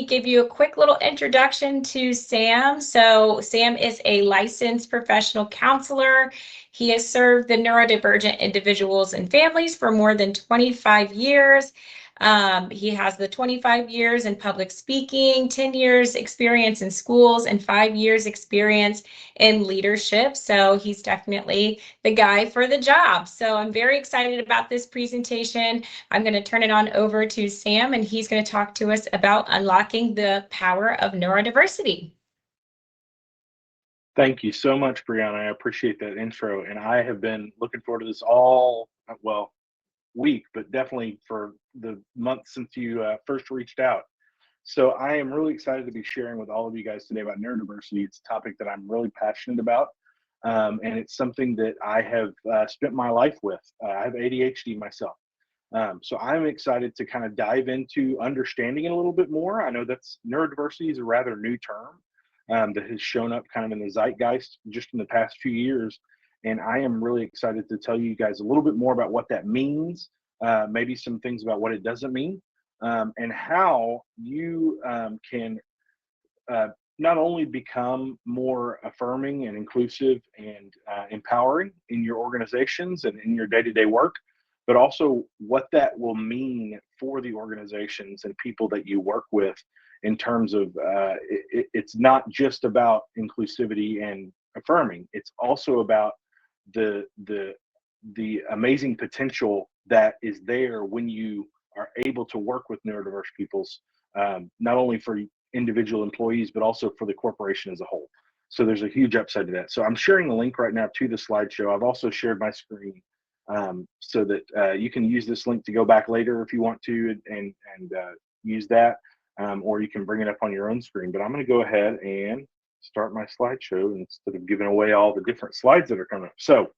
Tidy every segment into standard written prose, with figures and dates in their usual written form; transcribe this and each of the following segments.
Give you a quick little introduction to Sam. So Sam is a licensed professional counselor. He has served the neurodivergent individuals and families for more than 25 years. He has the 25 years in public speaking, 10 years experience in schools, and 5 years experience in leadership. So he's definitely the guy for the job. So I'm very excited about this presentation. I'm going to turn it on over to Sam, and he's going to talk to us about unlocking the power of neurodiversity. Thank you so much, Brianna. I appreciate that intro. And I have been looking forward to this all, well, week, but definitely for the month since you first reached out. So I am really excited to be sharing with all of you guys today about neurodiversity. It's a topic that I'm really passionate about. And it's something that I have spent my life with. I have ADHD myself. So I'm excited to kind of dive into understanding it a little bit more. I know that's neurodiversity is a rather new term that has shown up kind of in the zeitgeist just in the past few years. And I am really excited to tell you guys a little bit more about what that means, maybe some things about what it doesn't mean, and how you can not only become more affirming and inclusive and empowering in your organizations and in your day-to-day work, but also what that will mean for the organizations and people that you work with in terms of it's not just about inclusivity and affirming. It's also about the amazing potential that is there when you are able to work with neurodiverse peoples, not only for individual employees, but also for the corporation as a whole. So there's a huge upside to that. So I'm sharing the link right now to the slideshow. I've also shared my screen so that you can use this link to go back later if you want to and use that, or you can bring it up on your own screen. But I'm going to go ahead and start my slideshow instead of giving away all the different slides that are coming up. So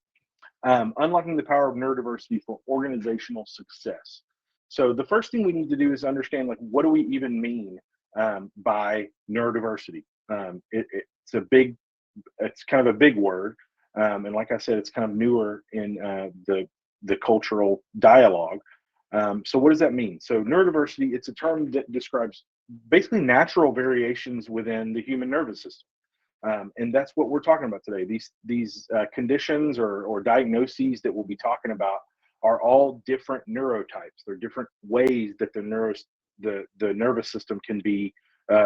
unlocking the power of neurodiversity for organizational success. So the first thing we need to do is understand, like, what do we even mean by neurodiversity? It's kind of a big word. And like I said, it's kind of newer in the cultural dialogue. So what does that mean? So neurodiversity, it's a term that describes basically natural variations within the human nervous system. And that's what we're talking about today. These conditions or diagnoses that we'll be talking about are all different neurotypes. They're different ways that the nervous system can be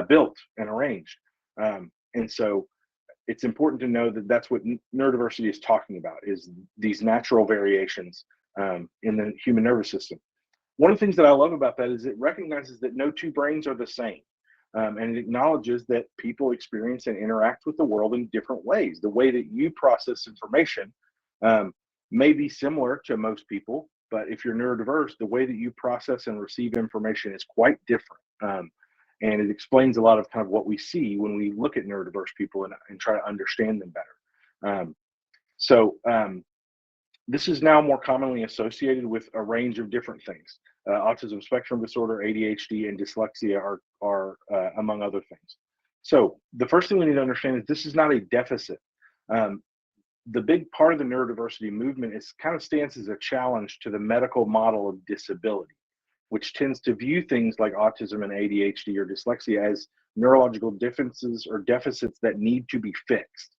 built and arranged. And so it's important to know that that's what neurodiversity is talking about, is these natural variations in the human nervous system. One of the things that I love about that is it recognizes that no two brains are the same. And it acknowledges that people experience and interact with the world in different ways. The way that you process information may be similar to most people, but if you're neurodiverse, the way that you process and receive information is quite different. And it explains a lot of kind of what we see when we look at neurodiverse people and try to understand them better. This is now more commonly associated with a range of different things. Autism spectrum disorder, ADHD, and dyslexia are among other things. So the first thing we need to understand is this is not a deficit. The big part of the neurodiversity movement is kind of stands as a challenge to the medical model of disability, which tends to view things like autism and ADHD or dyslexia as neurological differences or deficits that need to be fixed.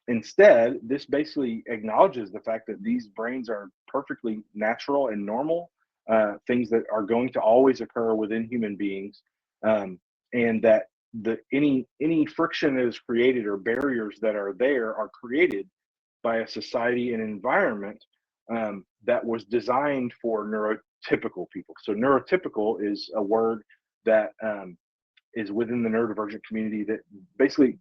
Instead, this basically acknowledges the fact that these brains are perfectly natural and normal, things that are going to always occur within human beings, and that any friction that is created or barriers that are there are created by a society and environment that was designed for neurotypical people. So neurotypical is a word that is within the neurodivergent community that basically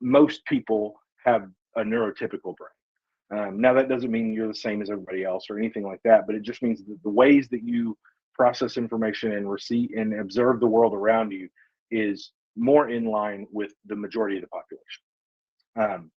most people have a neurotypical brain. Now that doesn't mean you're the same as everybody else or anything like that, but it just means that the ways that you process information and receive and observe the world around you is more in line with the majority of the population.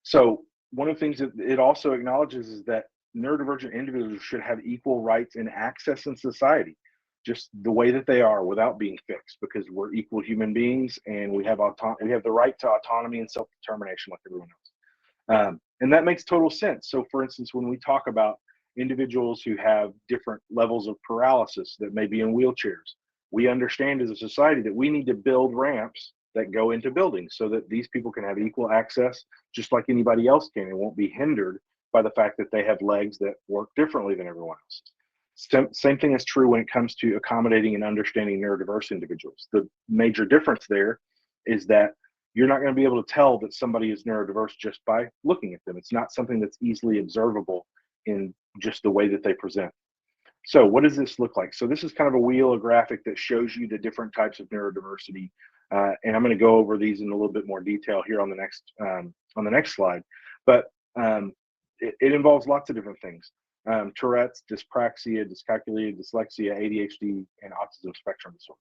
So one of the things that it also acknowledges is that neurodivergent individuals should have equal rights and access in society, just the way that they are, without being fixed, because we're equal human beings and we have the right to autonomy and self-determination like everyone else. And that makes total sense. So for instance, when we talk about individuals who have different levels of paralysis that may be in wheelchairs, we understand as a society that we need to build ramps that go into buildings so that these people can have equal access just like anybody else can and won't be hindered by the fact that they have legs that work differently than everyone else. Same thing is true when it comes to accommodating and understanding neurodiverse individuals. The major difference there is that you're not going to be able to tell that somebody is neurodiverse just by looking at them. It's not something that's easily observable in just the way that they present. So what does this look like? So this is kind of a wheel, a graphic that shows you the different types of neurodiversity. And I'm going to go over these in a little bit more detail here on the next slide. But it involves lots of different things. Tourette's, dyspraxia, dyscalculia, dyslexia, ADHD, and autism spectrum disorder.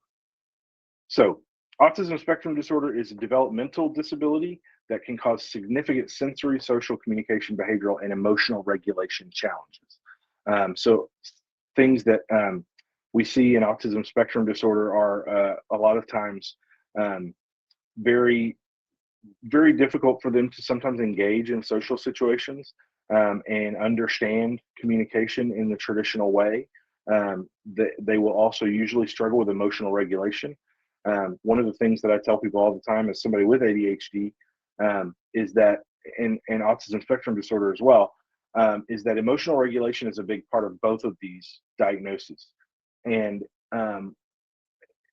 So autism spectrum disorder is a developmental disability that can cause significant sensory, social, communication, behavioral, and emotional regulation challenges. So things that we see in autism spectrum disorder are a lot of times very, very difficult for them to sometimes engage in social situations and understand communication in the traditional way. They will also usually struggle with emotional regulation. One of the things that I tell people all the time as somebody with ADHD is that, and autism spectrum disorder as well, is that emotional regulation is a big part of both of these diagnoses. And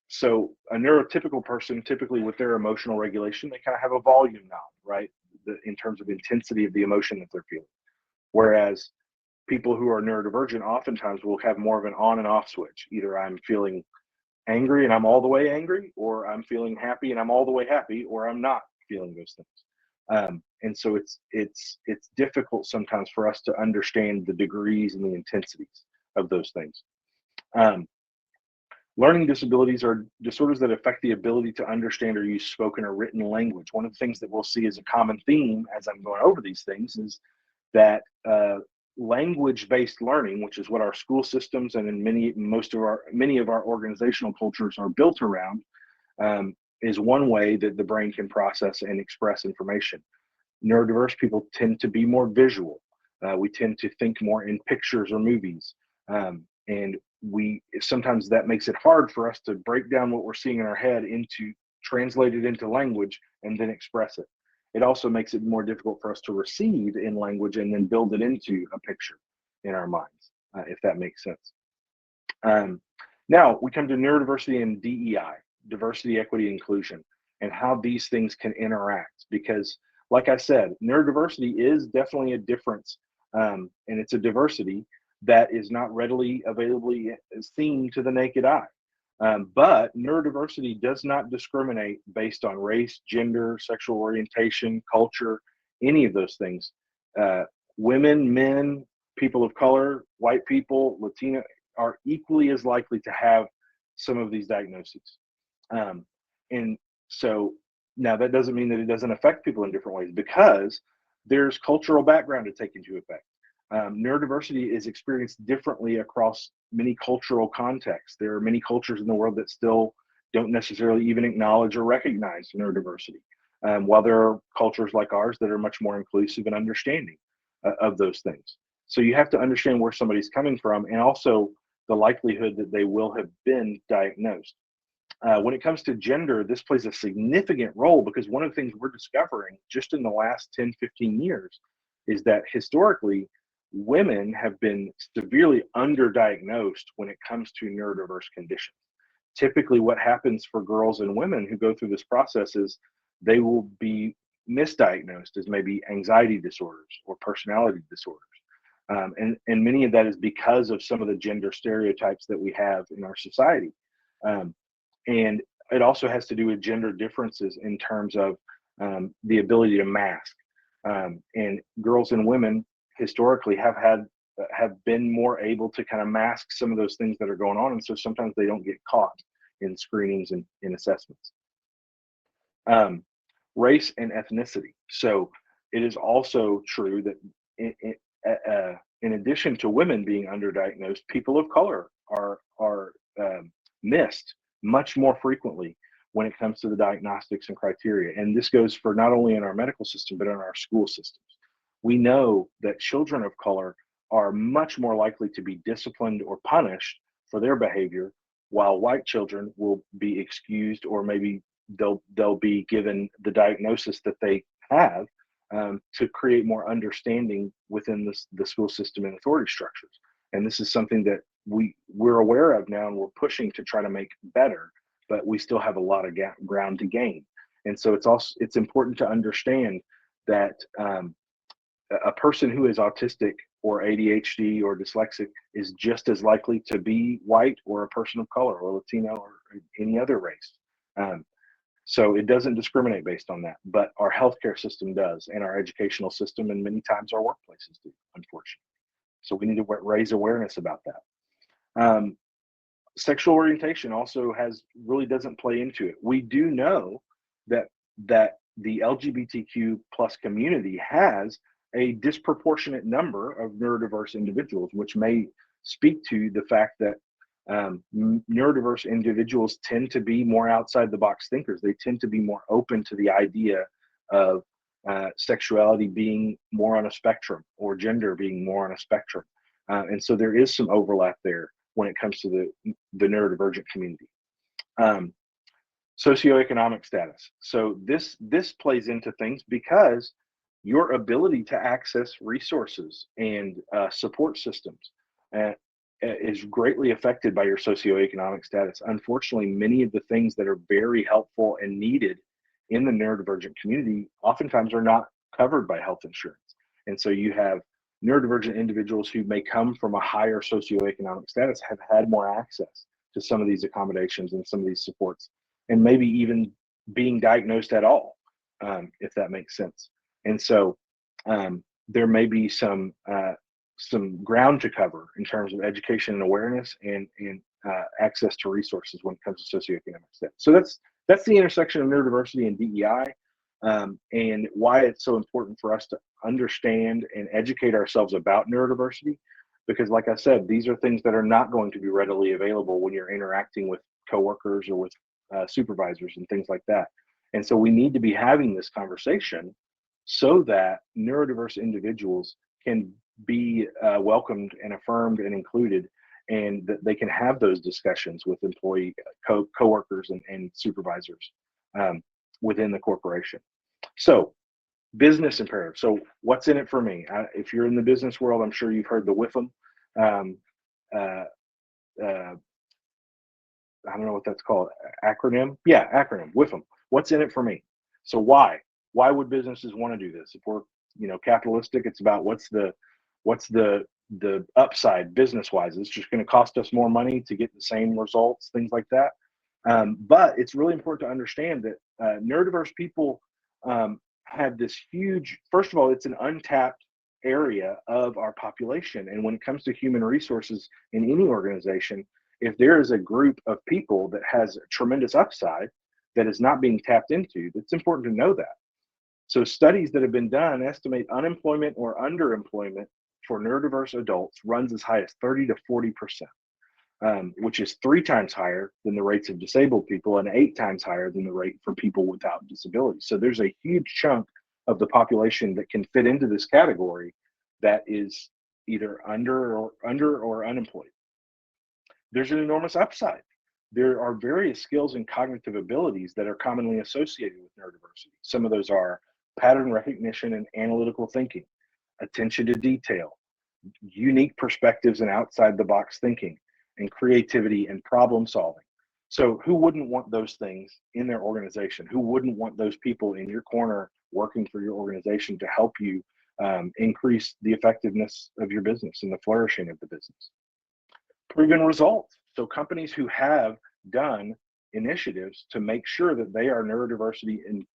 so a neurotypical person, typically with their emotional regulation, they kind of have a volume knob, right? In terms of intensity of the emotion that they're feeling. Whereas people who are neurodivergent oftentimes will have more of an on and off switch. Either I'm feeling angry and I'm all the way angry, or I'm feeling happy and I'm all the way happy, or I'm not feeling those things. And so it's difficult sometimes for us to understand the degrees and the intensities of those things. Learning disabilities are disorders that affect the ability to understand or use spoken or written language. One of the things that we'll see as a common theme as I'm going over these things is that language-based learning, which is what our school systems and in many of our organizational cultures are built around, is one way that the brain can process and express information. Neurodiverse people tend to be more visual. We tend to think more in pictures or movies. And sometimes that makes it hard for us to break down what we're seeing in our head translate it into language and then express it. It also makes it more difficult for us to receive in language and then build it into a picture in our minds, if that makes sense. Now we come to neurodiversity and DEI, diversity, equity, inclusion, and how these things can interact. Because like I said, neurodiversity is definitely a difference, and it's a diversity that is not readily availably seen to the naked eye. But neurodiversity does not discriminate based on race, gender, sexual orientation, culture, any of those things. Women, men, people of color, white people, Latino are equally as likely to have some of these diagnoses. And so now that doesn't mean that it doesn't affect people in different ways, because there's cultural background to take into effect. Neurodiversity is experienced differently across many cultural contexts. There are many cultures in the world that still don't necessarily even acknowledge or recognize neurodiversity, while there are cultures like ours that are much more inclusive and understanding of those things. So you have to understand where somebody's coming from, and also the likelihood that they will have been diagnosed. When it comes to gender, this plays a significant role, because one of the things we're discovering just in the last 10, 15 years is that historically, women have been severely underdiagnosed when it comes to neurodiverse conditions. Typically, what happens for girls and women who go through this process is they will be misdiagnosed as maybe anxiety disorders or personality disorders. And many of that is because of some of the gender stereotypes that we have in our society. And it also has to do with gender differences in terms of the ability to mask. And girls and women historically have been more able to kind of mask some of those things that are going on, and so sometimes they don't get caught in screenings and in assessments. Race and ethnicity. So it is also true that in addition to women being underdiagnosed, people of color are missed much more frequently when it comes to the diagnostics and criteria. And this goes for not only in our medical system, but in our school systems. We know that children of color are much more likely to be disciplined or punished for their behavior while white children will be excused, or maybe they'll be given the diagnosis that they have, to create more understanding within the school system and authority structures. And this is something that we're aware of now, and we're pushing to try to make better, but we still have a lot of ground to gain. And so it's important to understand that a person who is autistic or ADHD or dyslexic is just as likely to be white or a person of color or Latino or any other race. So it doesn't discriminate based on that, but our healthcare system does, and our educational system, and many times our workplaces do, unfortunately. So we need to raise awareness about that. Sexual orientation also really doesn't play into it. We do know that the LGBTQ plus community has a disproportionate number of neurodiverse individuals, which may speak to the fact that neurodiverse individuals tend to be more outside the box thinkers. They tend to be more open to the idea of sexuality being more on a spectrum, or gender being more on a spectrum. And so there is some overlap there when it comes to the neurodivergent community. Socioeconomic status. So this plays into things, because your ability to access resources and support systems is greatly affected by your socioeconomic status. Unfortunately, many of the things that are very helpful and needed in the neurodivergent community oftentimes are not covered by health insurance. And so you have neurodivergent individuals who may come from a higher socioeconomic status have had more access to some of these accommodations and some of these supports, and maybe even being diagnosed at all, if that makes sense. And so there may be some ground to cover in terms of education and awareness, and access to resources when it comes to socioeconomic status. So that's the intersection of neurodiversity and DEI, and why it's so important for us to understand and educate ourselves about neurodiversity. Because, like I said, these are things that are not going to be readily available when you're interacting with coworkers or with supervisors and things like that. And so we need to be having this conversation so that neurodiverse individuals can be welcomed and affirmed and included, and that they can have those discussions with employee coworkers and supervisors within the corporation. So business imperative. So what's in it for me? If you're in the business world, I'm sure you've heard the WIFM. I don't know what that's called. Acronym? Yeah, acronym, WIFM. What's in it for me? So why? Why would businesses want to do this? If we're, capitalistic, it's about what's the upside business-wise. It's just going to cost us more money to get the same results, things like that. But it's really important to understand that neurodiverse people have this huge, first of all, it's an untapped area of our population. And when it comes to human resources in any organization, if there is a group of people that has tremendous upside that is not being tapped into, it's important to know that. So studies that have been done estimate unemployment or underemployment for neurodiverse adults runs as high as 30 to 40%, which is 3 times higher than the rates of disabled people and 8 times higher than the rate for people without disabilities. So there's a huge chunk of the population that can fit into this category that is either under or unemployed. There's an enormous upside. There are various skills and cognitive abilities that are commonly associated with neurodiversity. Some of those are pattern recognition and analytical thinking, attention to detail, unique perspectives and outside the box thinking, and creativity and problem solving. So who wouldn't want those things in their organization? Who wouldn't want those people in your corner working for your organization to help you increase the effectiveness of your business and the flourishing of the business? Proven results. So companies who have done initiatives to make sure that they are neurodiversity and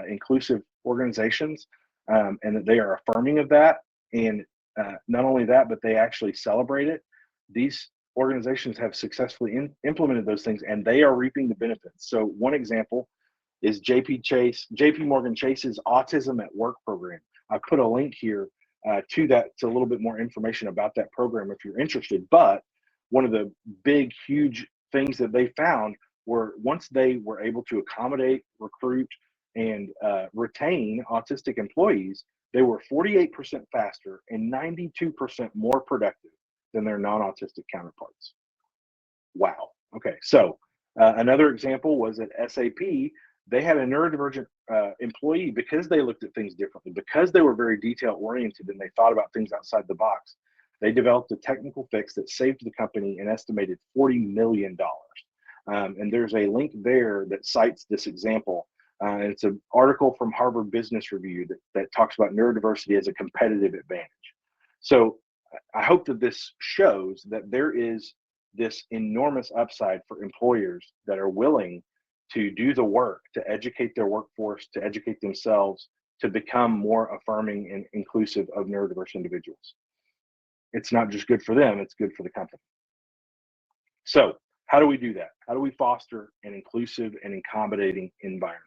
inclusive organizations, and that they are affirming of that, and not only that, but they actually celebrate it. These organizations have successfully implemented those things, and they are reaping the benefits. So one example is JP Morgan Chase's Autism at Work program. I put a link here to that, to a little bit more information about that program if you're interested. But one of the big, huge things that they found were, once they were able to accommodate, recruit, and retain autistic employees, they were 48% faster and 92% more productive than their non-autistic counterparts. Wow. Okay, so another example was at SAP. They had a neurodivergent employee because they looked at things differently, because they were very detail oriented and they thought about things outside the box. They developed a technical fix that saved the company an estimated $40 million. And there's a link there that cites this example. It's an article from Harvard Business Review that talks about neurodiversity as a competitive advantage. So I hope that this shows that there is this enormous upside for employers that are willing to do the work to educate their workforce, to educate themselves, to become more affirming and inclusive of neurodiverse individuals. It's not just good for them, it's good for the company. So how do we do that? How do we foster an inclusive and accommodating environment?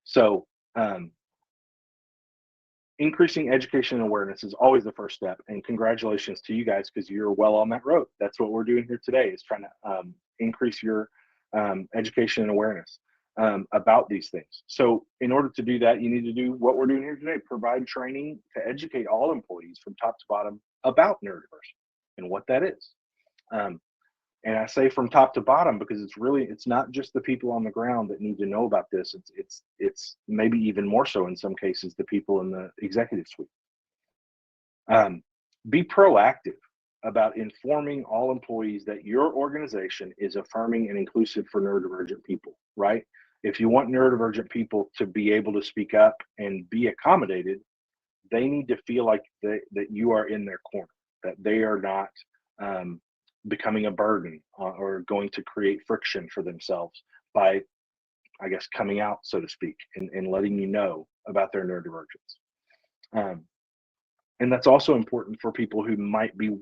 So increasing education and awareness is always the first step, and congratulations to you guys because you're well on that road. That's what we're doing here today, is trying to increase your education and awareness about these things. So in order to do that, you need to do what we're doing here today: provide training to educate all employees from top to bottom about neurodiversity and what that is. And I say from top to bottom because it's not just the people on the ground that need to know about this. It's maybe even more so in some cases the people in the executive suite. Be proactive about informing all employees that your organization is affirming and inclusive for neurodivergent people, right? If you want neurodivergent people to be able to speak up and be accommodated, they need to feel like that you are in their corner, that they are not becoming a burden or going to create friction for themselves by, I guess, coming out, so to speak, and letting you know about their neurodivergence. And that's also important for people who might be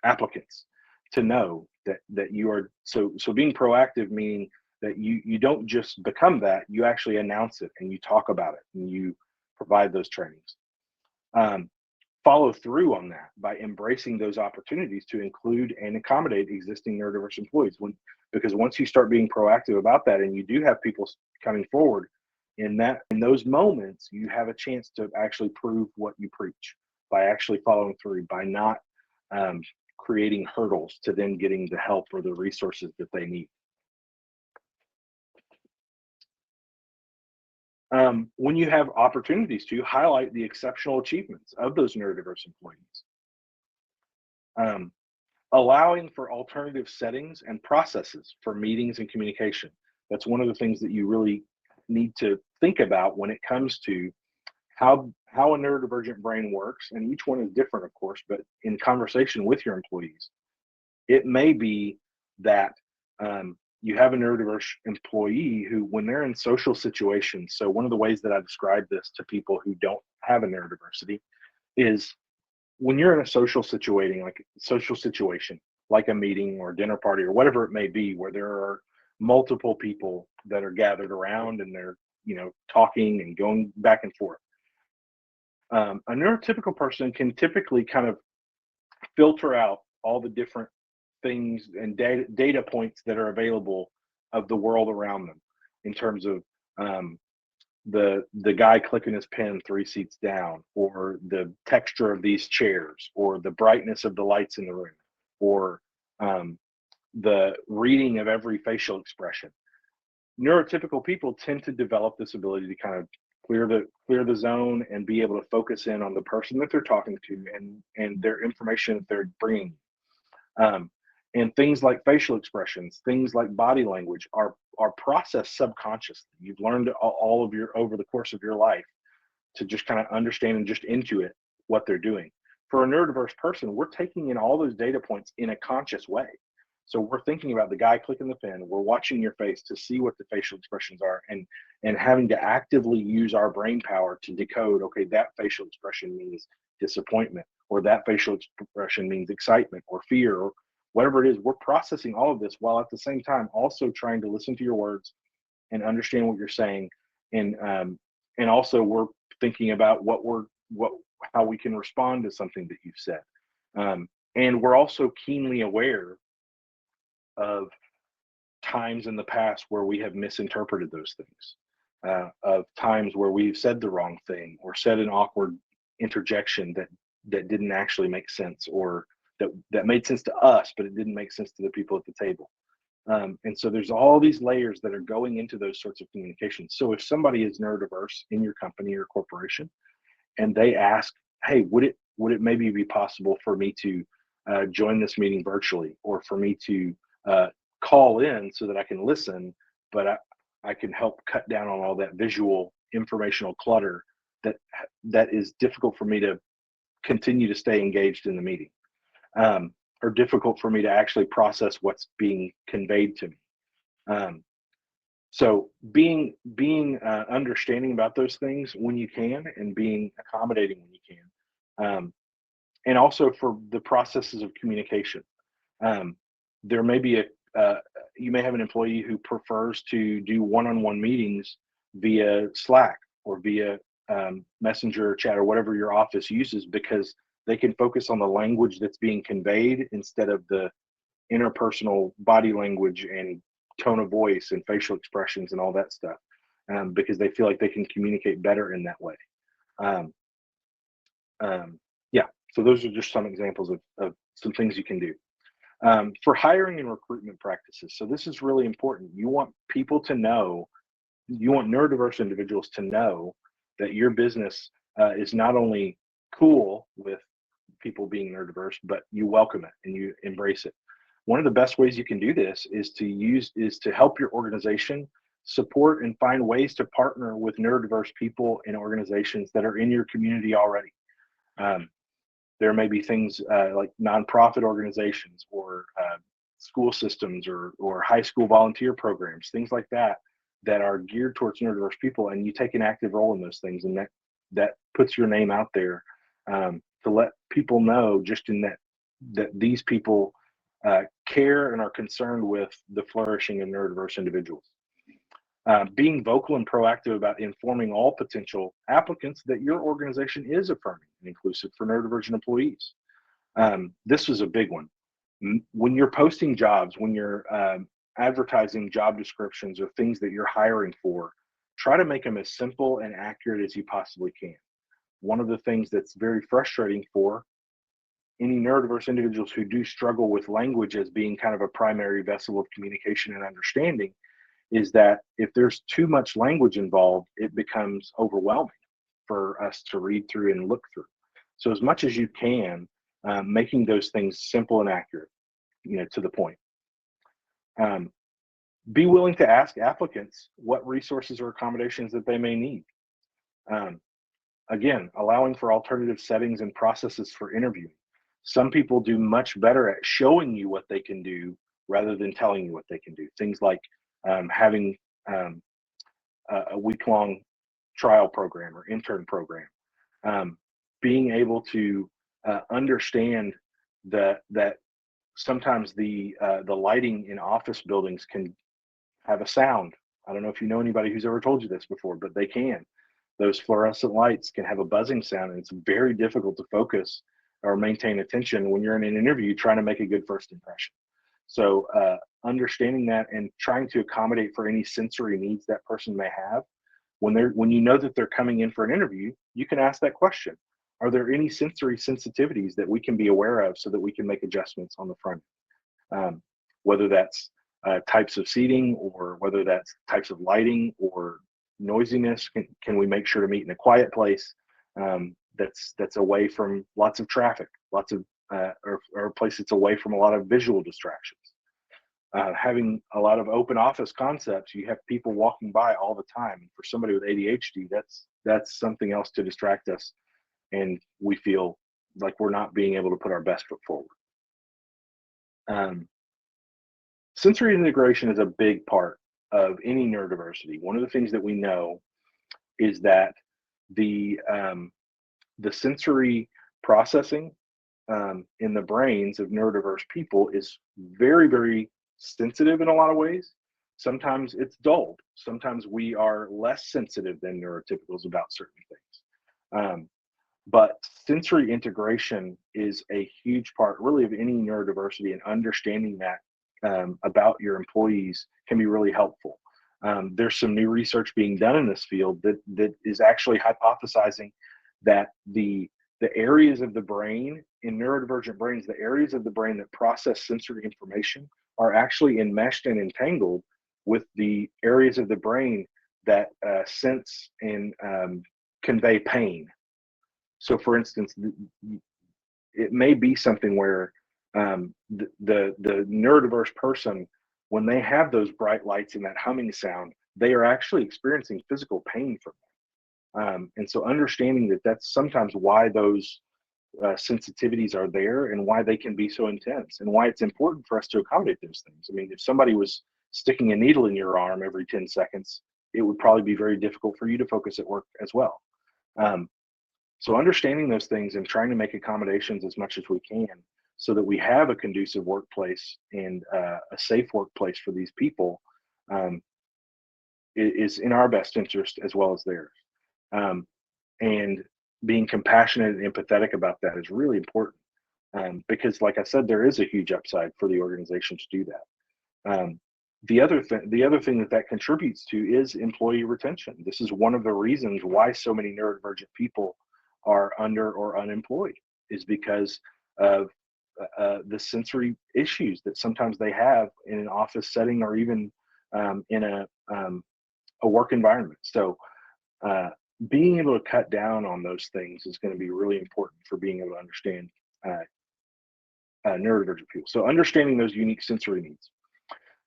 applicants to know that you are so being proactive, meaning that you don't just become that, you actually announce it and you talk about it and you provide those trainings. Follow through on that by embracing those opportunities to include and accommodate existing neurodiverse employees. Because once you start being proactive about that and you do have people coming forward, in those moments, you have a chance to actually prove what you preach by actually following through, by not creating hurdles to them getting the help or the resources that they need. When you have opportunities to highlight the exceptional achievements of those neurodiverse employees. Allowing for alternative settings and processes for meetings and communication. That's one of the things that you really need to think about when it comes to how a neurodivergent brain works. And each one is different, of course, but in conversation with your employees, it may be that you have a neurodiverse employee who, when they're in social situations, so one of the ways that I describe this to people who don't have a neurodiversity is when you're in a social situation, like a meeting or a dinner party or whatever it may be, where there are multiple people that are gathered around and they're, talking and going back and forth. A neurotypical person can typically kind of filter out all the different things and data points that are available of the world around them, in terms of the guy clicking his pen 3 seats down, or the texture of these chairs, or the brightness of the lights in the room, or the reading of every facial expression. Neurotypical people tend to develop this ability to kind of clear the zone and be able to focus in on the person that they're talking to and their information that they're bringing. And things like facial expressions, things like body language are processed subconsciously. You've learned all of over the course of your life to just kind of understand and just intuit what they're doing. For a neurodiverse person, we're taking in all those data points in a conscious way. So we're thinking about the guy clicking the pen, we're watching your face to see what the facial expressions are, and having to actively use our brain power to decode, okay, that facial expression means disappointment, or that facial expression means excitement or fear, or whatever it is. We're processing all of this while at the same time also trying to listen to your words and understand what you're saying. And also we're thinking about how we can respond to something that you've said. And we're also keenly aware of times in the past where we have misinterpreted those things, of times where we've said the wrong thing or said an awkward interjection that didn't actually make sense, or that made sense to us, but it didn't make sense to the people at the table. And so there's all these layers that are going into those sorts of communications. So if somebody is neurodiverse in your company or corporation, and they ask, hey, would it maybe be possible for me to join this meeting virtually, or for me to call in so that I can listen, but I can help cut down on all that visual informational clutter that is difficult for me to continue to stay engaged in the meeting, or difficult for me to actually process what's being conveyed to me. So being understanding about those things when you can, and being accommodating when you can, and also for the processes of communication. There may be you may have an employee who prefers to do one-on-one meetings via Slack or via Messenger chat or whatever your office uses, because they can focus on the language that's being conveyed instead of the interpersonal body language and tone of voice and facial expressions and all that stuff, because they feel like they can communicate better in that way. Yeah, so those are just some examples of some things you can do. For hiring and recruitment practices, so this is really important. You want people to know, you want neurodiverse individuals to know that your business is not only cool with people being neurodiverse, but you welcome it and you embrace it. One of the best ways you can do this is to help your organization support and find ways to partner with neurodiverse people in organizations that are in your community already. There may be things like nonprofit organizations, or school systems, or high school volunteer programs, things like that are geared towards neurodiverse people, and you take an active role in those things, and that puts your name out there, to let people know just in that these people care and are concerned with the flourishing of neurodiverse individuals. Being vocal and proactive about informing all potential applicants that your organization is affirming and inclusive for neurodivergent employees. This was a big one. When you're posting jobs, when you're advertising job descriptions or things that you're hiring for, try to make them as simple and accurate as you possibly can. One of the things that's very frustrating for any neurodiverse individuals who do struggle with language as being kind of a primary vessel of communication and understanding is that if there's too much language involved, it becomes overwhelming for us to read through and look through. So as much as you can, making those things simple and accurate, to the point. Be willing to ask applicants what resources or accommodations that they may need. Again, allowing for alternative settings and processes for interviewing. Some people do much better at showing you what they can do rather than telling you what they can do. Things like having a week-long trial program or intern program. Being able to understand that sometimes the lighting in office buildings can have a sound. I don't know if you know anybody who's ever told you this before, but they can. Those fluorescent lights can have a buzzing sound, and it's very difficult to focus or maintain attention when you're in an interview trying to make a good first impression. So understanding that and trying to accommodate for any sensory needs that person may have. When you know that they're coming in for an interview, you can ask that question. Are there any sensory sensitivities that we can be aware of so that we can make adjustments on the front? Whether that's types of seating, or whether that's types of lighting or noisiness, can we make sure to meet in a quiet place that's away from lots of traffic, or a place that's away from a lot of visual distractions. Having a lot of open office concepts, you have people walking by all the time. For somebody with ADHD, that's something else to distract us, and we feel like we're not being able to put our best foot forward. Sensory integration is a big part of any neurodiversity. One of the things that we know is that the sensory processing in the brains of neurodiverse people is very, very sensitive in a lot of ways. Sometimes it's dulled. Sometimes we are less sensitive than neurotypicals about certain things. But sensory integration is a huge part, really, of any neurodiversity, and understanding that about your employees can be really helpful. There's some new research being done in this field that is actually hypothesizing that the areas of the brain in neurodivergent brains, the areas of the brain that process sensory information are actually enmeshed and entangled with the areas of the brain that sense and convey pain. So, for instance, it may be something where the neurodiverse person, when they have those bright lights and that humming sound, they are actually experiencing physical pain from them. And so, understanding that that's sometimes why those sensitivities are there and why they can be so intense and why it's important for us to accommodate those things. I mean, if somebody was sticking a needle in your arm every 10 seconds, it would probably be very difficult for you to focus at work as well. So understanding those things and trying to make accommodations as much as we can so that we have a conducive workplace and a safe workplace for these people is in our best interest as well as theirs. And being compassionate and empathetic about that is really important because, like I said, there is a huge upside for the organization to do that. The other thing that contributes to is employee retention. This is one of the reasons why so many neurodivergent people are under or unemployed, is because of the sensory issues that sometimes they have in an office setting or even in a work environment. So being able to cut down on those things is going to be really important for being able to understand neurodivergent people. So understanding those unique sensory needs.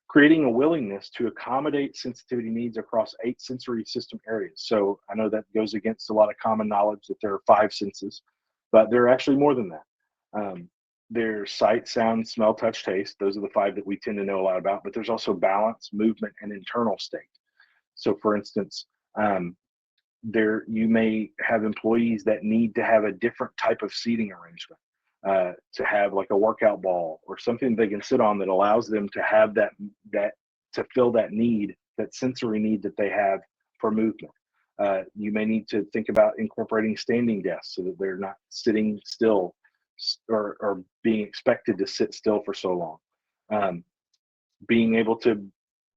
Creating a willingness to accommodate sensitivity needs across 8 sensory system areas. So I know that goes against a lot of common knowledge that there are 5 senses, but there are actually more than that. There's sight, sound, smell, touch, taste. Those are the 5 that we tend to know a lot about, but there's also balance, movement, and internal state. So for instance, you may have employees that need to have a different type of seating arrangement. To have like a workout ball or something they can sit on that allows them to have that to fill that need, that sensory need that they have for movement. You may need to think about incorporating standing desks so that they're not sitting still or being expected to sit still for so long. Being able to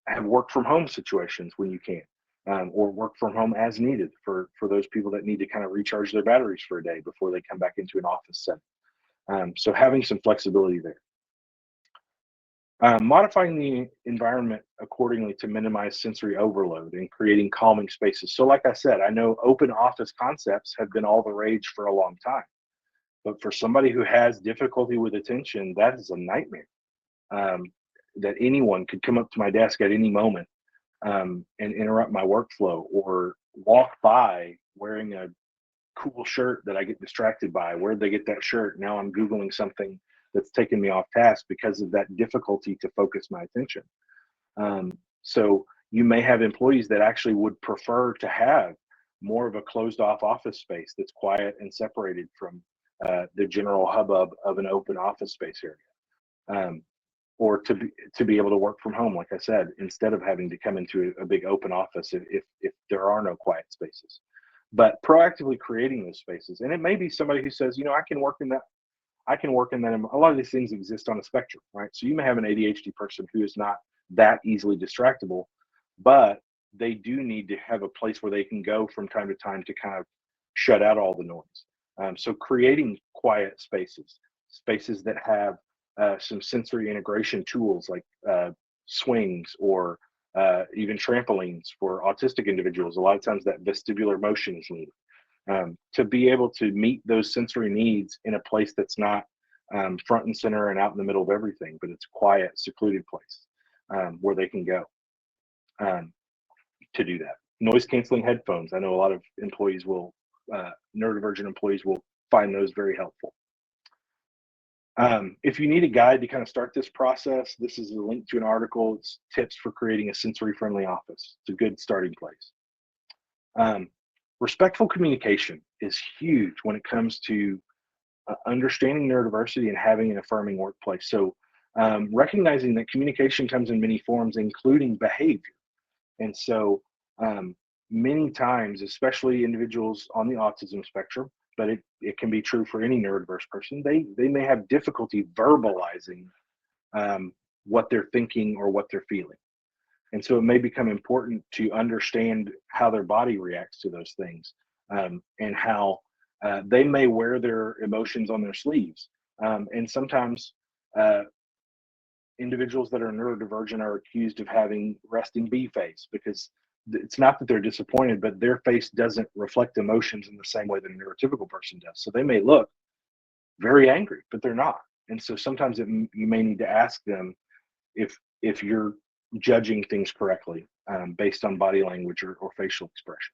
have work from home situations when you can, or work from home as needed for those people that need to kind of recharge their batteries for a day before they come back into an office setting. So having some flexibility there. Modifying the environment accordingly to minimize sensory overload and creating calming spaces. So like I said, I know open office concepts have been all the rage for a long time. But for somebody who has difficulty with attention, that is a nightmare. That anyone could come up to my desk at any moment and interrupt my workflow or walk by wearing a cool shirt that I get distracted by. Where'd they get that shirt? Now I'm Googling something that's taken me off task because of that difficulty to focus my attention. So you may have employees that actually would prefer to have more of a closed off office space that's quiet and separated from the general hubbub of an open office space area. Or to be able to work from home, like I said, instead of having to come into a big open office if there are no quiet spaces. But proactively creating those spaces. And it may be somebody who says, I can work in that. A lot of these things exist on a spectrum, right? So you may have an ADHD person who is not that easily distractible, but they do need to have a place where they can go from time to time to kind of shut out all the noise. So creating quiet spaces that have some sensory integration tools like swings or even trampolines for autistic individuals. A lot of times that vestibular motion is needed to be able to meet those sensory needs in a place that's not front and center and out in the middle of everything, but it's a quiet, secluded place where they can go to do that. Noise canceling headphones. I know a lot of employees neurodivergent employees will find those very helpful. If you need a guide to kind of start this process, this is a link to an article. It's tips for creating a sensory-friendly office. It's a good starting place. Respectful communication is huge when it comes to understanding neurodiversity and having an affirming workplace. So recognizing that communication comes in many forms, including behavior. And so many times, especially individuals on the autism spectrum, but it can be true for any neurodiverse person, they may have difficulty verbalizing what they're thinking or what they're feeling. And so it may become important to understand how their body reacts to those things and how they may wear their emotions on their sleeves. And sometimes individuals that are neurodivergent are accused of having resting bee face, because it's not that they're disappointed, but their face doesn't reflect emotions in the same way that a neurotypical person does. So they may look very angry, but they're not. And so sometimes you may need to ask them if you're judging things correctly, based on body language or facial expression.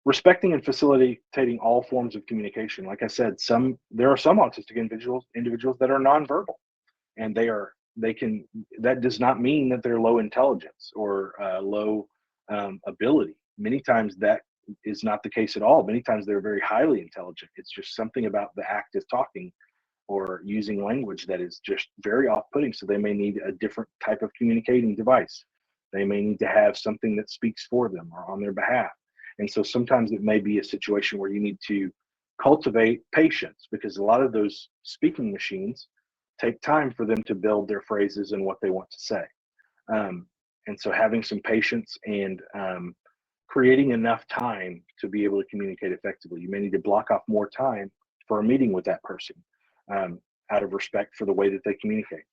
Respecting and facilitating all forms of communication. Like I said, there are some autistic individuals that are nonverbal, and that does not mean that they're low intelligence or low ability. Many times that is not the case at all. Many times they're very highly intelligent. It's just something about the act of talking or using language that is just very off-putting. So they may need a different type of communicating device. They may need to have something that speaks for them or on their behalf. And so sometimes it may be a situation where you need to cultivate patience, because a lot of those speaking machines take time for them to build their phrases and what they want to say. And so having some patience and creating enough time to be able to communicate effectively. You may need to block off more time for a meeting with that person, out of respect for the way that they communicate.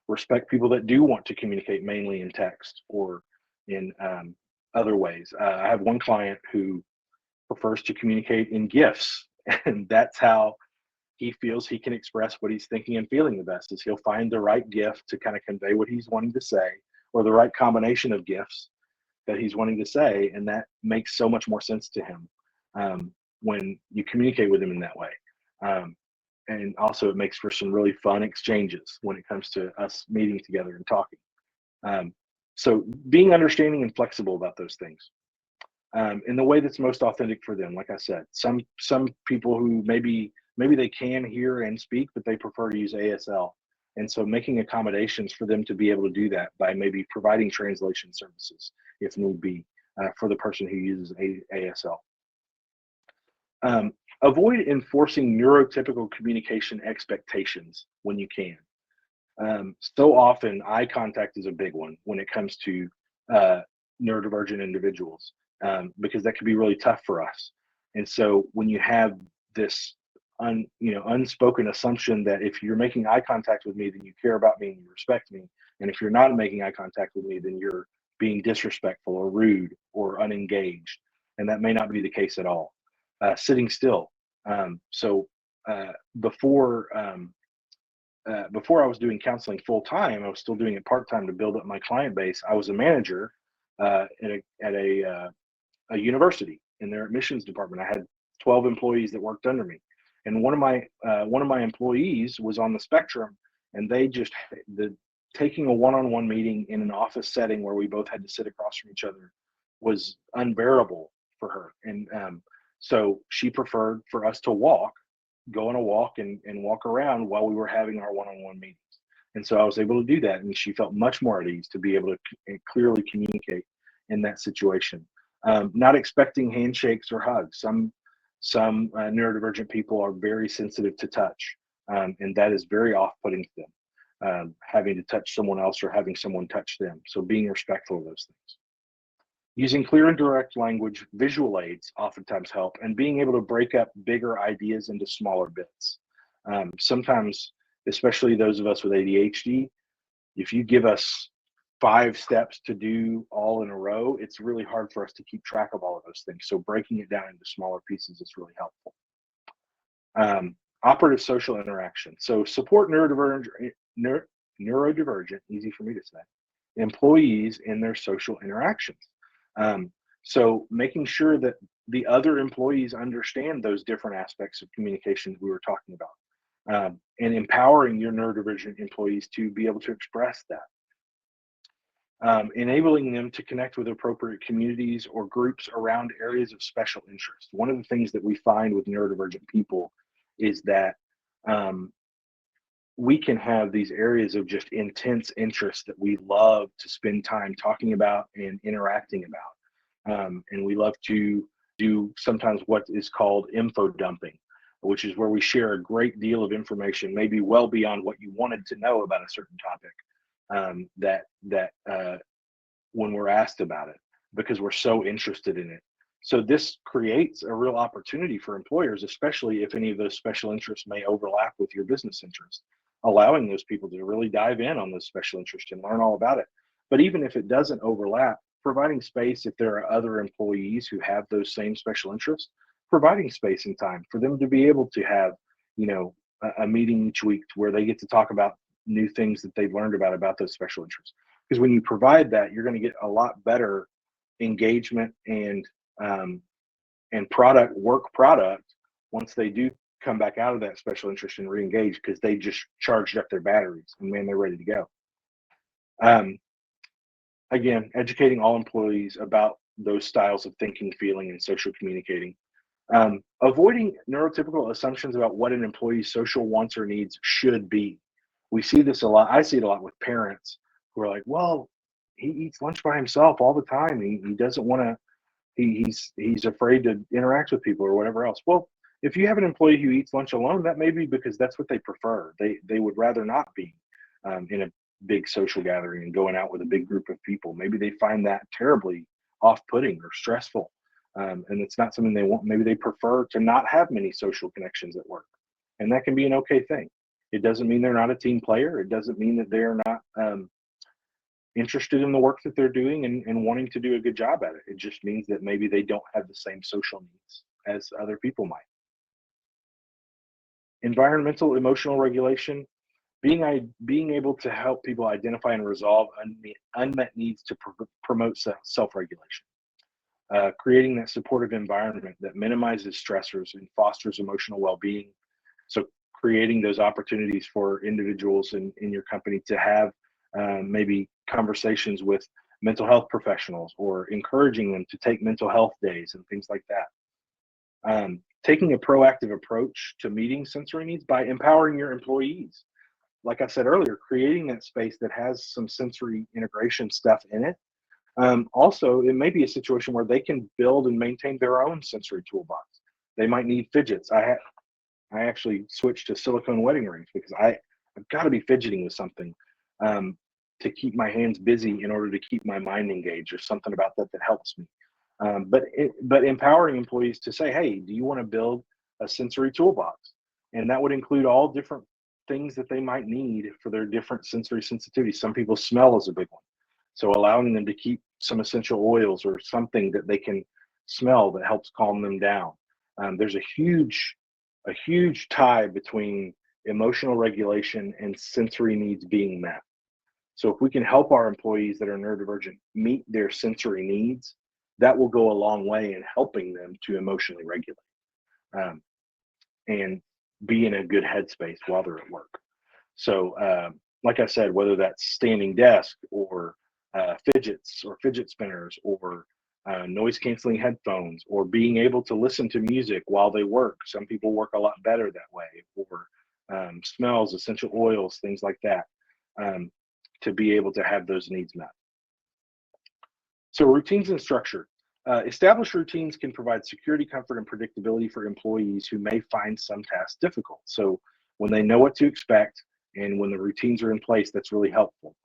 Respect people that do want to communicate mainly in text or in other ways. I have one client who prefers to communicate in GIFs, and that's how he feels he can express what he's thinking and feeling the best. Is he'll find the right GIF to kind of convey what he's wanting to say, or the right combination of GIFs that he's wanting to say, and that makes so much more sense to him when you communicate with him in that way. And also it makes for some really fun exchanges when it comes to us meeting together and talking. So being understanding and flexible about those things in the way that's most authentic for them. Like I said, some people who maybe they can hear and speak, but they prefer to use ASL. And so making accommodations for them to be able to do that by maybe providing translation services, if need be, for the person who uses ASL. Avoid enforcing neurotypical communication expectations when you can. So often eye contact is a big one when it comes to neurodivergent individuals, because that can be really tough for us. And so when you have this unspoken assumption that if you're making eye contact with me, then you care about me and you respect me. And if you're not making eye contact with me, then you're being disrespectful or rude or unengaged. And that may not be the case at all. Sitting still. Before I was doing counseling full time, I was still doing it part time to build up my client base. I was a manager at a university in their admissions department. I had 12 employees that worked under me, and one of my employees was on the spectrum, and taking a one-on-one meeting in an office setting where we both had to sit across from each other was unbearable for her. And so she preferred for us to go on a walk and walk around while we were having our one-on-one meetings. And so I was able to do that, and she felt much more at ease to be able to clearly communicate in that situation. Not expecting handshakes or hugs. Some neurodivergent people are very sensitive to touch, and that is very off-putting to them, having to touch someone else or having someone touch them. So being respectful of those things. Using clear and direct language, visual aids oftentimes help, and being able to break up bigger ideas into smaller bits. Sometimes, especially those of us with ADHD, if you give us 5 steps to do all in a row, it's really hard for us to keep track of all of those things. So breaking it down into smaller pieces is really helpful. Operative social interaction. So support neurodivergent, easy for me to say, employees in their social interactions. So making sure that the other employees understand those different aspects of communication we were talking about, and empowering your neurodivergent employees to be able to express that. Enabling them to connect with appropriate communities or groups around areas of special interest. One of the things that we find with neurodivergent people is that we can have these areas of just intense interest that we love to spend time talking about and interacting about. And we love to do sometimes what is called info dumping, which is where we share a great deal of information, maybe well beyond what you wanted to know about a certain topic, that when we're asked about it, because we're so interested in it. So this creates a real opportunity for employers, especially if any of those special interests may overlap with your business interests, allowing those people to really dive in on those special interests and learn all about it. But even if it doesn't overlap, providing space if there are other employees who have those same special interests, providing space and time for them to be able to have, you know, a meeting each week where they get to talk about new things that they've learned about those special interests. Because when you provide that, you're going to get a lot better engagement um, and work product once they do come back out of that special interest and re-engage, because they just charged up their batteries and man, they're ready to go. Again, educating all employees about those styles of thinking, feeling, and social communicating. Avoiding neurotypical assumptions about what an employee's social wants or needs should be. We see this a lot. I see it a lot with parents who are like, well, he eats lunch by himself all the time. He doesn't want to, he's afraid to interact with people or whatever else. Well, if you have an employee who eats lunch alone, that may be because that's what they prefer. They would rather not be in a big social gathering and going out with a big group of people. Maybe they find that terribly off-putting or stressful. And it's not something they want. Maybe they prefer to not have many social connections at work, and that can be an okay thing. It doesn't mean they're not a team player. It doesn't mean that they're not interested in the work that they're doing and wanting to do a good job at it. It just means that maybe they don't have the same social needs as other people might. Environmental emotional regulation, being able to help people identify and resolve unmet needs to promote self-regulation. Creating that supportive environment that minimizes stressors and fosters emotional well-being. So creating those opportunities for individuals in your company to have maybe conversations with mental health professionals, or encouraging them to take mental health days and things like that. Taking a proactive approach to meeting sensory needs by empowering your employees. Like I said earlier, creating that space that has some sensory integration stuff in it. Also, it may be a situation where they can build and maintain their own sensory toolbox. They might need fidgets. I actually switched to silicone wedding rings because I've got to be fidgeting with something to keep my hands busy in order to keep my mind engaged, or something about that helps me. But empowering employees to say, hey, do you want to build a sensory toolbox? And that would include all different things that they might need for their different sensory sensitivities. Some people, smell is a big one. So allowing them to keep some essential oils or something that they can smell that helps calm them down. There's a huge tie between emotional regulation and sensory needs being met. So if we can help our employees that are neurodivergent meet their sensory needs, that will go a long way in helping them to emotionally regulate and be in a good headspace while they're at work. So like I said, whether that's standing desk or fidgets or fidget spinners or noise canceling headphones, or being able to listen to music while they work. Some people work a lot better that way, or smells, essential oils, things like that, to be able to have those needs met. So routines and structure. Established routines can provide security, comfort, and predictability for employees who may find some tasks difficult. So when they know what to expect and when the routines are in place, that's really helpful.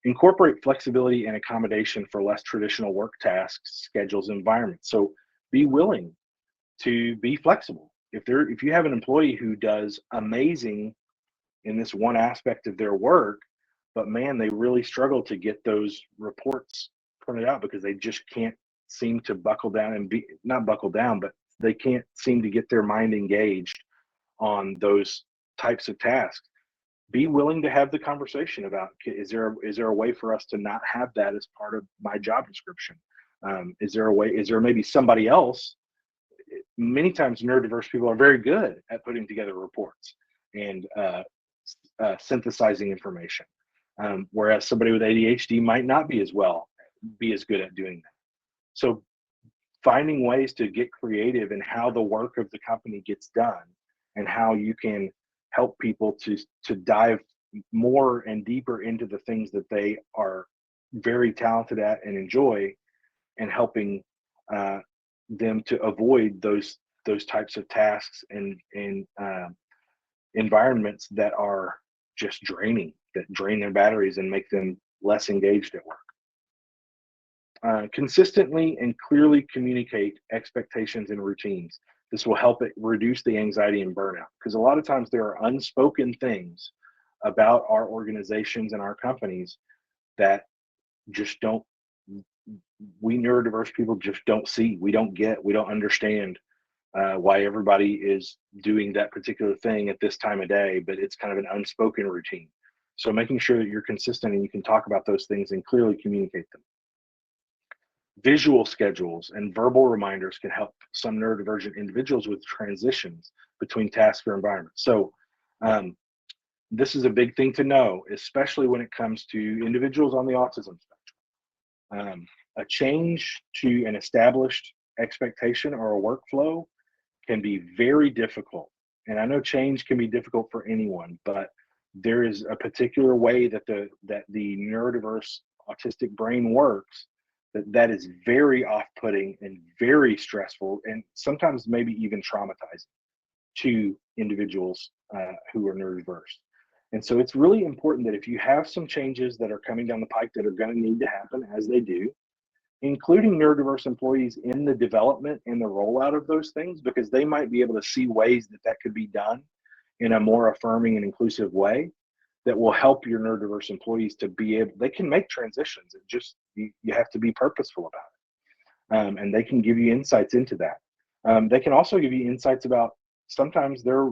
Incorporate flexibility and accommodation for less traditional work tasks, schedules, and environments. So be willing to be flexible. If you have an employee who does amazing in this one aspect of their work, but man, they really struggle to get those reports printed out because they just can't seem to buckle down and not buckle down, but they can't seem to get their mind engaged on those types of tasks. Be willing to have the conversation about, is there a way for us to not have that as part of my job description? Is there maybe somebody else? Many times neurodiverse people are very good at putting together reports and synthesizing information, whereas somebody with ADHD might not be as good at doing that. So finding ways to get creative in how the work of the company gets done and how you can help people to dive more and deeper into the things that they are very talented at and enjoy, and helping them to avoid those types of tasks and environments that are just draining, that drain their batteries and make them less engaged at work. Consistently and clearly communicate expectations and routines. This will help it reduce the anxiety and burnout, because a lot of times there are unspoken things about our organizations and our companies that just don't, we neurodiverse people just don't see, we don't get, we don't understand why everybody is doing that particular thing at this time of day, but it's kind of an unspoken routine. So making sure that you're consistent and you can talk about those things and clearly communicate them. Visual schedules and verbal reminders can help some neurodivergent individuals with transitions between tasks or environments. So this is a big thing to know, especially when it comes to individuals on the autism spectrum. A change to an established expectation or a workflow can be very difficult. And I know change can be difficult for anyone, but there is a particular way that the neurodiverse autistic brain works that is very off-putting and very stressful, and sometimes maybe even traumatizing to individuals who are neurodiverse. And so it's really important that if you have some changes that are coming down the pike that are going to need to happen, as they do, including neurodiverse employees in the development and the rollout of those things, because they might be able to see ways that that could be done in a more affirming and inclusive way that will help your neurodiverse employees to be able, they can make transitions. It just, you have to be purposeful about it. And they can give you insights into that. They can also give you insights about, sometimes they're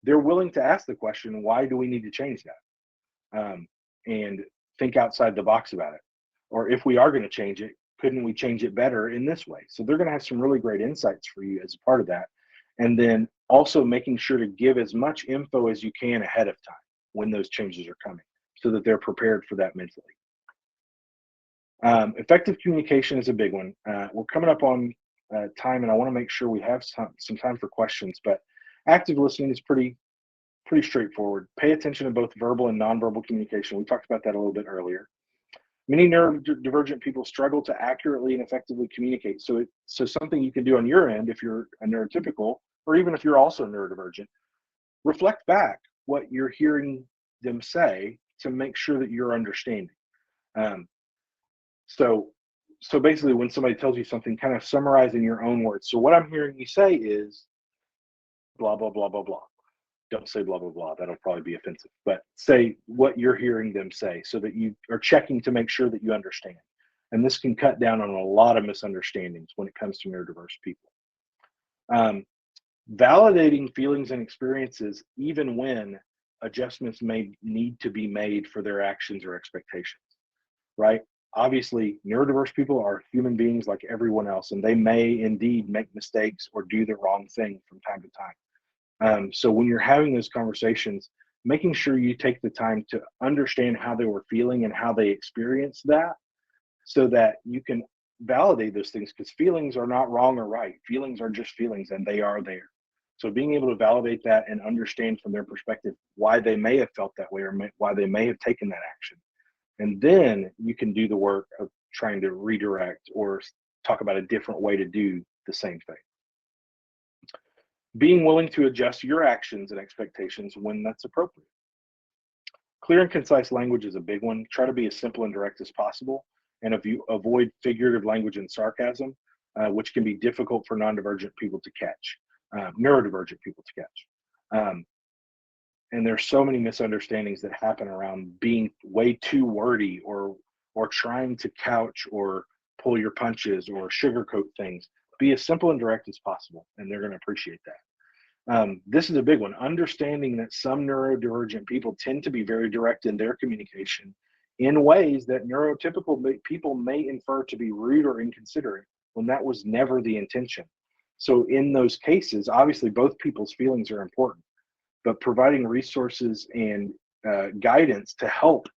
willing to ask the question, why do we need to change that? And think outside the box about it. Or if we are going to change it, couldn't we change it better in this way? So they're going to have some really great insights for you as a part of that. And then also making sure to give as much info as you can ahead of time when those changes are coming, so that they're prepared for that mentally. Effective communication is a big one. We're coming up on time, and I want to make sure we have some time for questions, but active listening is pretty straightforward. Pay attention to both verbal and nonverbal communication. We talked about that a little bit earlier. Many neurodivergent people struggle to accurately and effectively communicate. So something you can do on your end, if you're a neurotypical, or even if you're also neurodivergent, reflect back what you're hearing them say to make sure that you're understanding. So basically, when somebody tells you something, kind of summarize in your own words. So what I'm hearing you say is blah, blah, blah, blah, blah. Don't say blah, blah, blah. That'll probably be offensive. But say what you're hearing them say, so that you are checking to make sure that you understand. And this can cut down on a lot of misunderstandings when it comes to neurodiverse people. Validating feelings and experiences, even when adjustments may need to be made for their actions or expectations, right? Obviously, neurodiverse people are human beings like everyone else, and they may indeed make mistakes or do the wrong thing from time to time. So when you're having those conversations, making sure you take the time to understand how they were feeling and how they experienced that, so that you can validate those things, because feelings are not wrong or right. Feelings are just feelings, and they are there. So being able to validate that and understand from their perspective why they may have felt that way, or why they may have taken that action. And then you can do the work of trying to redirect or talk about a different way to do the same thing. Being willing to adjust your actions and expectations when that's appropriate. Clear and concise language is a big one. Try to be as simple and direct as possible, and if you avoid figurative language and sarcasm, which can be difficult for neurodivergent people to catch. And there's so many misunderstandings that happen around being way too wordy, or trying to couch or pull your punches or sugarcoat things. Be as simple and direct as possible, and they're going to appreciate that. This is a big one. Understanding that some neurodivergent people tend to be very direct in their communication in ways that neurotypical people may infer to be rude or inconsiderate, when that was never the intention. So in those cases, obviously both people's feelings are important, but providing resources and guidance to help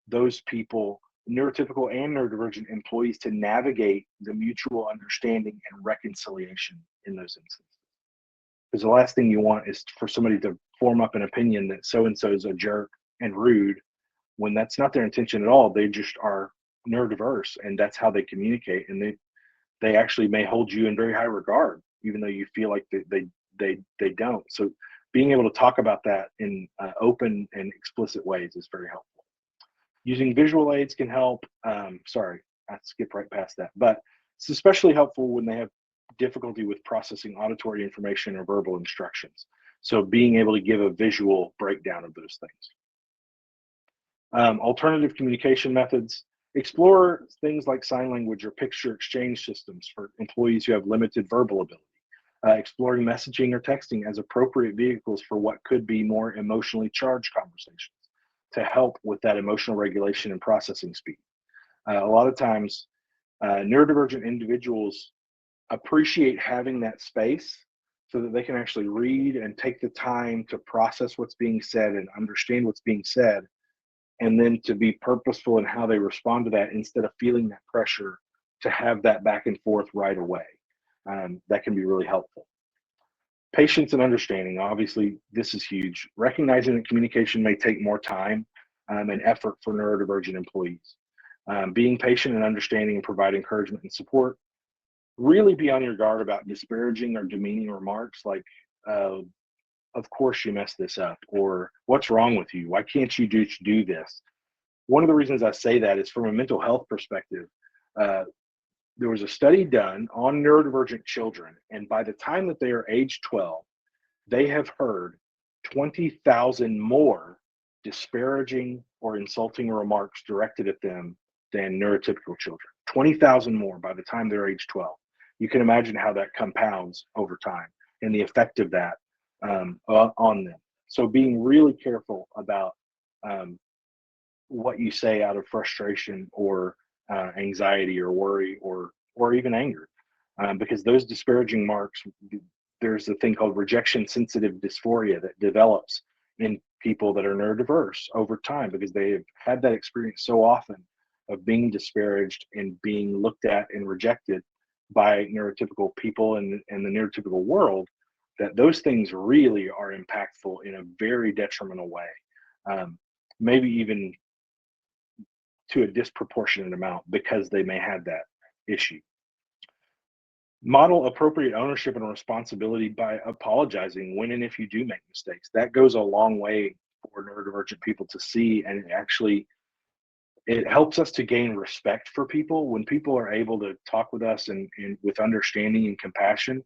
those people, neurotypical and neurodivergent employees, to navigate the mutual understanding and reconciliation in those instances. Because the last thing you want is for somebody to form up an opinion that so-and-so is a jerk and rude, when that's not their intention at all. They just are neurodiverse, and that's how they communicate. And they actually may hold you in very high regard, even though you feel like they don't. So being able to talk about that in open and explicit ways is very helpful. Using visual aids can help. I skip right past that. But it's especially helpful when they have difficulty with processing auditory information or verbal instructions. So being able to give a visual breakdown of those things. Alternative communication methods. Explore things like sign language or picture exchange systems for employees who have limited verbal ability. Exploring messaging or texting as appropriate vehicles for what could be more emotionally charged conversations to help with that emotional regulation and processing speed. A lot of times, neurodivergent individuals appreciate having that space so that they can actually read and take the time to process what's being said and understand what's being said, and then to be purposeful in how they respond to that instead of feeling that pressure to have that back and forth right away. That can be really helpful. Patience and understanding, obviously, this is huge. Recognizing that communication may take more time and effort for neurodivergent employees. Being patient and understanding and provide encouragement and support. Really be on your guard about disparaging or demeaning remarks like, of course you messed this up, or what's wrong with you? Why can't you do this? One of the reasons I say that is from a mental health perspective. There was a study done on neurodivergent children, and by the time that they are age 12, they have heard 20,000 more disparaging or insulting remarks directed at them than neurotypical children. 20,000 more by the time they're age 12. You can imagine how that compounds over time and the effect of that on them. So being really careful about what you say out of frustration or anxiety or worry or even anger, because those disparaging marks, there's a thing called rejection sensitive dysphoria that develops in people that are neurodiverse over time because they have had that experience so often of being disparaged and being looked at and rejected by neurotypical people and the neurotypical world, that those things really are impactful in a very detrimental way, maybe even to a disproportionate amount because they may have that issue. Model appropriate ownership and responsibility by apologizing when and if you do make mistakes. That goes a long way for neurodivergent people to see, and it helps us to gain respect for people when people are able to talk with us and with understanding and compassion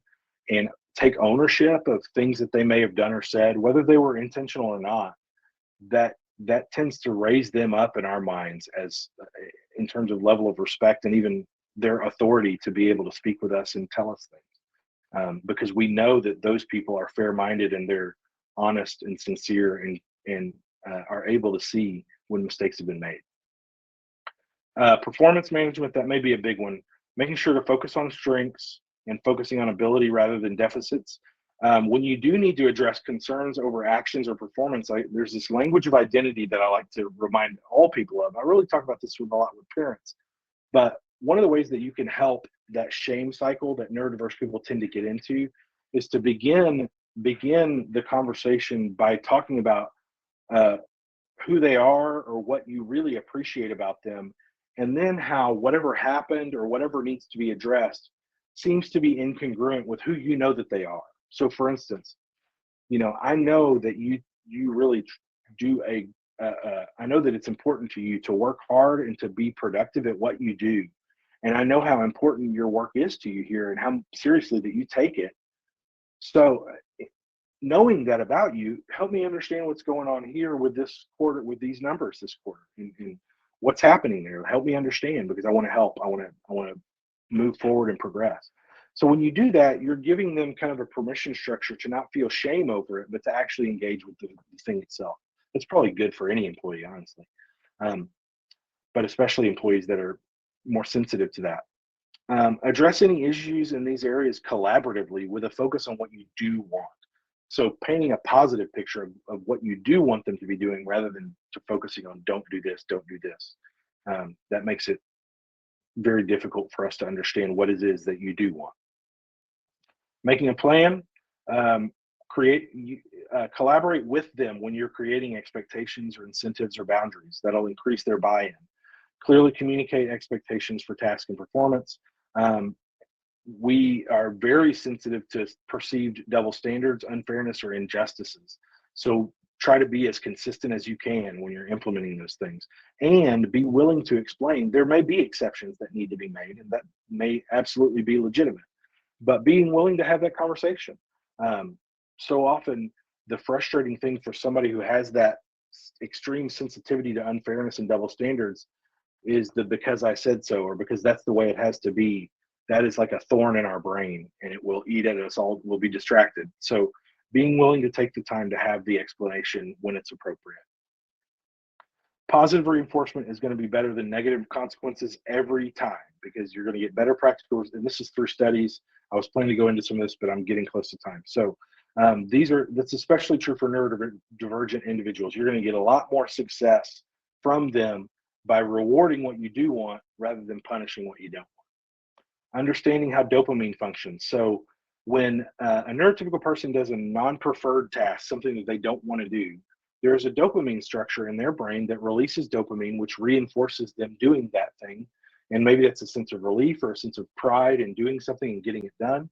and take ownership of things that they may have done or said, whether they were intentional or not. That tends to raise them up in our minds as in terms of level of respect and even their authority to be able to speak with us and tell us things, because we know that those people are fair-minded and they're honest and sincere and are able to see when mistakes have been made. Performance management, that may be a big one. Making sure to focus on strengths and focusing on ability rather than deficits. When you do need to address concerns over actions or performance, there's this language of identity that I like to remind all people of. I really talk about this a lot with parents, but one of the ways that you can help that shame cycle that neurodiverse people tend to get into is to begin the conversation by talking about who they are or what you really appreciate about them, and then how whatever happened or whatever needs to be addressed seems to be incongruent with who you know that they are. So for instance, I know that you really do I know that it's important to you to work hard and to be productive at what you do. And I know how important your work is to you here and how seriously that you take it. So knowing that about you, help me understand what's going on here with this quarter, with these numbers this quarter, and what's happening there. Help me understand because I want to help. I want to move forward and progress. So when you do that, you're giving them kind of a permission structure to not feel shame over it, but to actually engage with the thing itself. It's probably good for any employee, honestly, but especially employees that are more sensitive to that. Address any issues in these areas collaboratively with a focus on what you do want. So painting a positive picture of what you do want them to be doing rather than to focusing on don't do this, don't do this. That makes it very difficult for us to understand what it is that you do want. Making a plan, collaborate with them when you're creating expectations or incentives or boundaries. That'll increase their buy-in. Clearly communicate expectations for task and performance. We are very sensitive to perceived double standards, unfairness, or injustices. So try to be as consistent as you can when you're implementing those things, and be willing to explain. There may be exceptions that need to be made, and that may absolutely be legitimate, but being willing to have that conversation. So often, the frustrating thing for somebody who has that extreme sensitivity to unfairness and double standards is the because I said so, or because that's the way it has to be. That is like a thorn in our brain, and it will eat at us all. We'll be distracted. So being willing to take the time to have the explanation when it's appropriate. Positive reinforcement is going to be better than negative consequences every time, because you're going to get better practical, and this is through studies. I was planning to go into some of this, but I'm getting close to time. So that's especially true for neurodivergent individuals. You're going to get a lot more success from them by rewarding what you do want rather than punishing what you don't want. Understanding how dopamine functions. So when a neurotypical person does a non-preferred task, something that they don't want to do, there is a dopamine structure in their brain that releases dopamine, which reinforces them doing that thing. And maybe that's a sense of relief or a sense of pride in doing something and getting it done.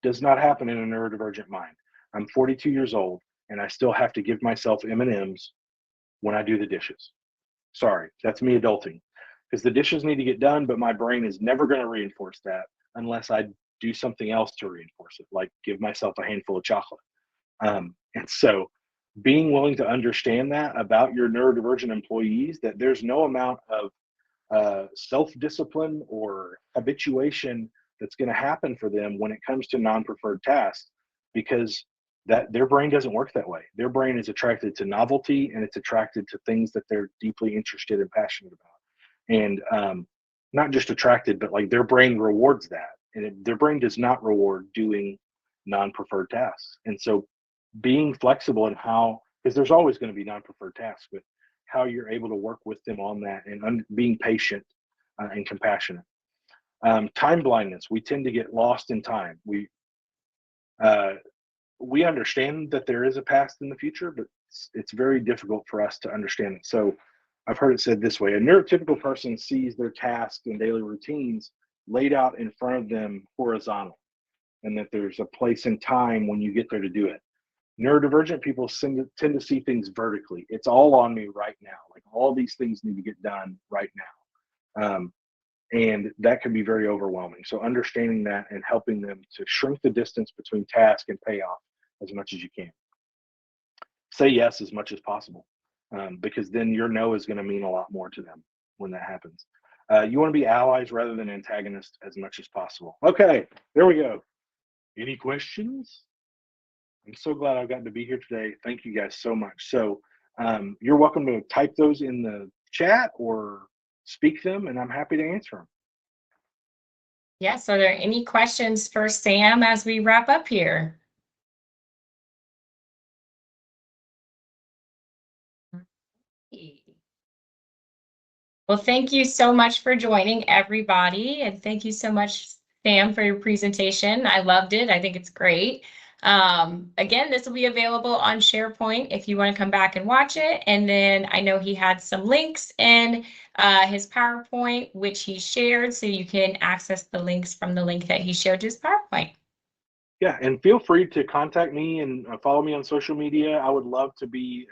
Does not happen in a neurodivergent mind. I'm 42 years old, and I still have to give myself M&Ms when I do the dishes. Sorry, that's me adulting, because the dishes need to get done, but my brain is never going to reinforce that unless I do something else to reinforce it, like give myself a handful of chocolate. And so being willing to understand that about your neurodivergent employees, that there's no amount of self-discipline or habituation that's going to happen for them when it comes to non-preferred tasks, because that their brain doesn't work that way. Their brain is attracted to novelty, and it's attracted to things that they're deeply interested and passionate about. And not just attracted, but like their brain rewards that. And their brain does not reward doing non-preferred tasks. And so being flexible in how, because there's always going to be non-preferred tasks, but how you're able to work with them on that, and being patient and compassionate. Time blindness. We tend to get lost in time. We understand that there is a past and the future, but it's very difficult for us to understand it. So I've heard it said this way: a neurotypical person sees their tasks and daily routines laid out in front of them horizontal, and that there's a place and time when you get there to do it. Neurodivergent people tend to see things vertically. It's all on me right now. Like all these things need to get done right now. And that can be very overwhelming. So understanding that and helping them to shrink the distance between task and payoff as much as you can. Say yes as much as possible, because then your no is going to mean a lot more to them when that happens. You want to be allies rather than antagonists as much as possible. Okay, there we go. Any questions? I'm so glad I've gotten to be here today. Thank you guys so much. So you're welcome to type those in the chat or speak them, and I'm happy to answer them. Yes, are there any questions for Sam as we wrap up here? Well, thank you so much for joining, everybody, and thank you so much, Sam, for your presentation. I loved it. I think it's great. Again, this will be available on SharePoint if you want to come back and watch it. And then I know he had some links in his PowerPoint, which he shared, so you can access the links from the link that he shared to his PowerPoint. Yeah, and feel free to contact me and follow me on social media. I would love to be